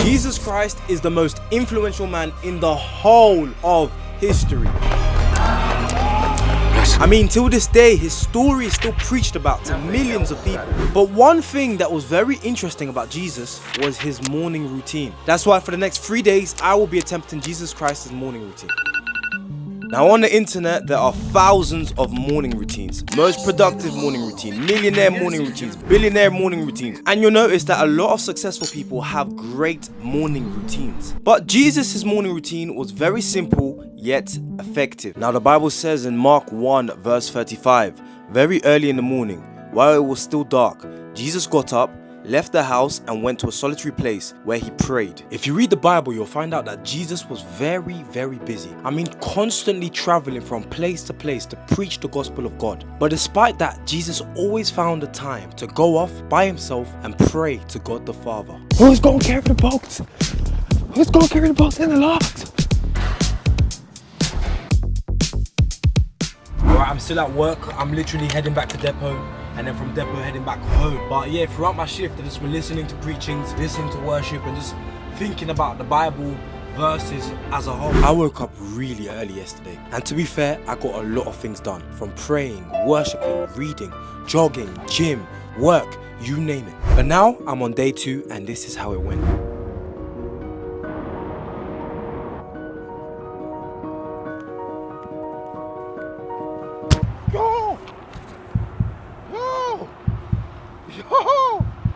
Jesus Christ is the most influential man in the whole of history. I mean, till this day, his story is still preached about to millions of people. But one thing that was very interesting about Jesus was his morning routine. That's why for the next 3 days, I will be attempting Jesus Christ's morning routine. Now on the internet, there are thousands of morning routines. Most productive morning routine, millionaire morning routines, billionaire morning routines. And you'll notice that a lot of successful people have great morning routines. But Jesus' morning routine was very simple, yet effective. Now the Bible says in Mark 1 verse 35, very early in the morning, while it was still dark, Jesus got up, left the house and went to a solitary place where he prayed. If you read the Bible, you'll find out that Jesus was very busy. I mean, constantly traveling from place to place to preach the gospel of God. But despite that, Jesus always found the time to go off by himself and pray to God the Father. Who's going to carry the boat? Who's going to carry the boat in the loft? Alright, I'm still at work. I'm literally heading back to depot. And then from depot heading back home. But yeah, throughout my shift I've just been listening to preachings, listening to worship and just thinking about the Bible verses as a whole. I woke up really early yesterday and to be fair, I got a lot of things done. From praying, worshiping, reading, jogging, gym, work, you name it. But now I'm on day 2 and this is how it went.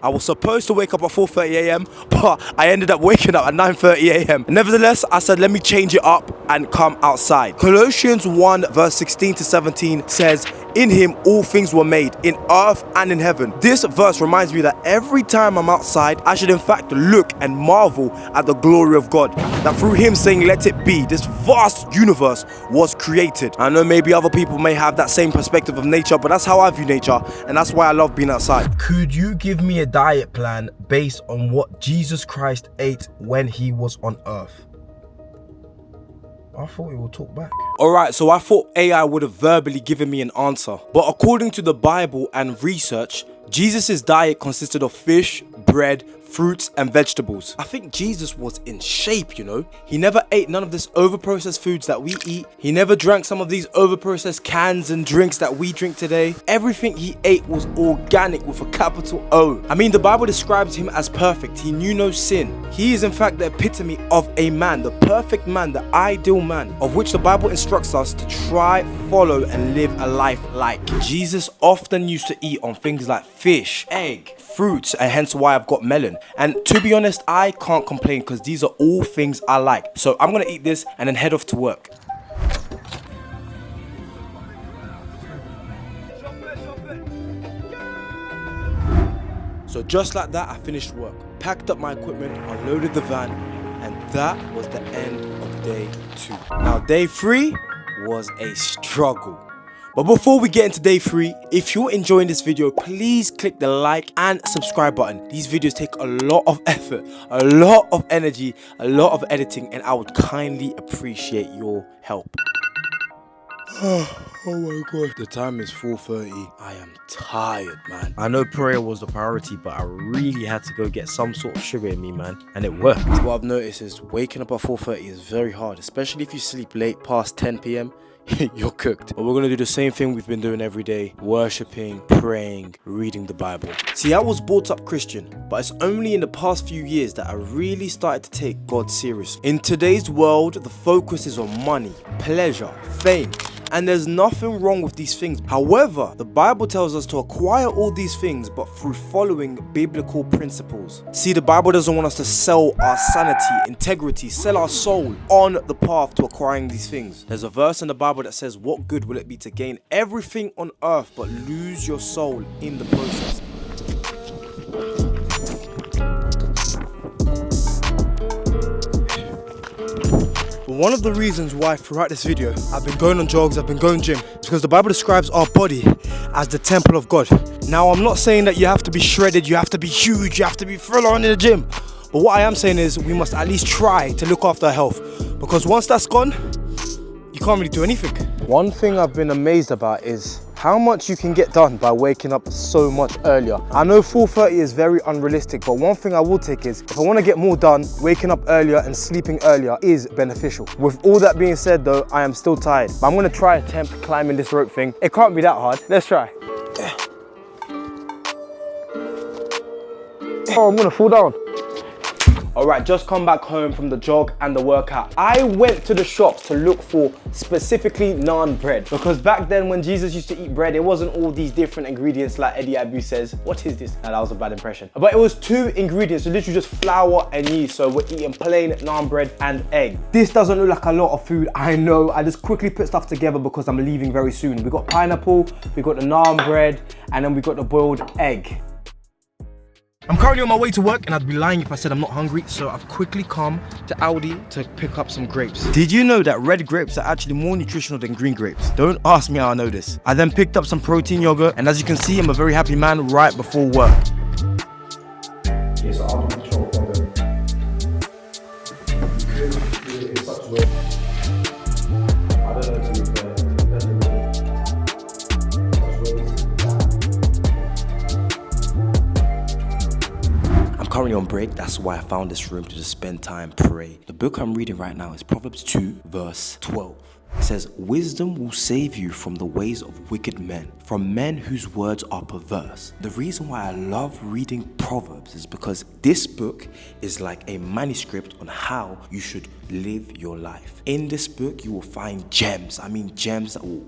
I was supposed to wake up at 4:30 a.m, but I ended up waking up at 9:30 a.m. Nevertheless, I said, let me change it up and come outside. Colossians 1 verse 16 to 17 says, in him all things were made, in earth and in heaven. This verse reminds me that every time I'm outside, I should in fact look and marvel at the glory of God. That through him saying, let it be, this vast universe was created. I know maybe other people may have that same perspective of nature, but that's how I view nature, and that's why I love being outside. Could you give me a diet plan based on what Jesus Christ ate when he was on earth? I thought it would talk back. Alright, so I thought AI would have verbally given me an answer. But according to the Bible and research, Jesus' diet consisted of fish, bread, fruits and vegetables. I think Jesus was in shape, you know. He never ate none of this overprocessed foods that we eat. He never drank some of these overprocessed cans and drinks that we drink today. Everything he ate was organic with a capital O. I mean, the Bible describes him as perfect. He knew no sin. He is in fact the epitome of a man, the perfect man, the ideal man, of which the Bible instructs us to try, follow and live a life like. Jesus often used to eat on things like fish, egg, fruits, and hence why I've got melon. And to be honest, I can't complain because these are all things I like. So I'm gonna eat this and then head off to work. So just like that, I finished work, packed up my equipment, unloaded the van, and that was the end of day 2. Now day 3 was a struggle. But before we get into day 3, if you're enjoying this video, please click the like and subscribe button. These videos take a lot of effort, a lot of energy, a lot of editing, and I would kindly appreciate your help. Oh my god, the time is 4:30. I am tired, man. I know prayer was the priority, but I really had to go get some sort of sugar in me, man, and it worked. What I've noticed is waking up at 4:30 is very hard, especially if you sleep late past 10 p.m. You're cooked. But we're gonna do the same thing we've been doing every day: worshiping, praying, reading the Bible. See, I was brought up Christian, but it's only in the past few years that I really started to take God serious. In today's world, the focus is on money, pleasure, fame, and there's nothing wrong with these things. However, the Bible tells us to acquire all these things, but through following biblical principles. See, the Bible doesn't want us to sell our sanity, integrity, sell our soul on the path to acquiring these things. There's a verse in the Bible that says, what good will it be to gain everything on earth but lose your soul in the process? One of the reasons why throughout this video I've been going on jogs, I've been going gym, is because the Bible describes our body as the temple of God. Now, I'm not saying that you have to be shredded, you have to be huge, you have to be full on in the gym. But what I am saying is we must at least try to look after our health, because once that's gone, you can't really do anything. One thing I've been amazed about is how much you can get done by waking up so much earlier. I know 4:30 is very unrealistic, but one thing I will take is, if I want to get more done, waking up earlier and sleeping earlier is beneficial. With all that being said though, I am still tired, but I'm going to try attempt climbing this rope thing. It can't be that hard. Let's try. Oh, I'm going to fall down. Alright, just come back home from the jog and the workout. I went to the shops to look for specifically naan bread, because back then when Jesus used to eat bread, it wasn't all these different ingredients like Eddie Abu says. What is this? Nah, that was a bad impression. But it was 2 ingredients, so literally just flour and yeast. So we're eating plain naan bread and egg. This doesn't look like a lot of food, I know. I just quickly put stuff together because I'm leaving very soon. We got pineapple, we got the naan bread, and then we got the boiled egg. I'm currently on my way to work, and I'd be lying if I said I'm not hungry, so I've quickly come to Aldi to pick up some grapes. Did you know that red grapes are actually more nutritional than green grapes? Don't ask me how I know this. I then picked up some protein yogurt, and as you can see, I'm a very happy man right before work. Yes, I'll control problem. It's such a way. I don't know to be fair. Currently on break, that's why I found this room to just spend time, pray. The book I'm reading right now is Proverbs 2 verse 12. It says, wisdom will save you from the ways of wicked men, from men whose words are perverse. The reason why I love reading Proverbs is because this book is like a manuscript on how you should live your life. In this book, you will find gems. I mean gems that will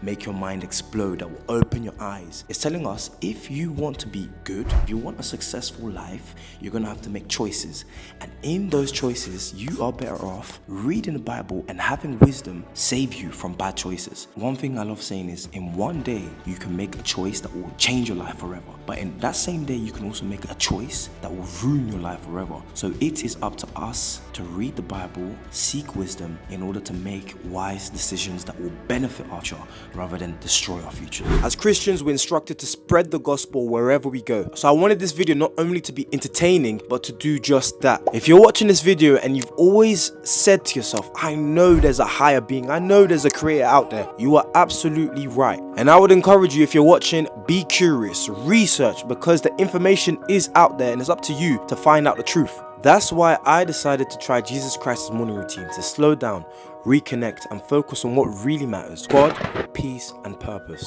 make your mind explode, that will open your eyes. It's telling us, if you want to be good, if you want a successful life, you're gonna have to make choices. And in those choices, you are better off reading the Bible and having wisdom save you from bad choices. One thing I love saying is, in one day, you can make a choice that will change your life forever. But in that same day, you can also make a choice that will ruin your life forever. So it is up to us to read the Bible, seek wisdom in order to make wise decisions that will benefit our future rather than destroy our future. As Christians, we're instructed to spread the gospel wherever we go. So I wanted this video not only to be entertaining, but to do just that. If you're watching this video and you've always said to yourself, I know there's a higher being, I know there's a creator out there, you are absolutely right. And I would encourage you, if you're watching, be curious, research, because the information is out there and it's up to you to find out the truth. That's why I decided to try Jesus Christ's morning routine, to slow down, reconnect, and focus on what really matters: God, peace, and purpose.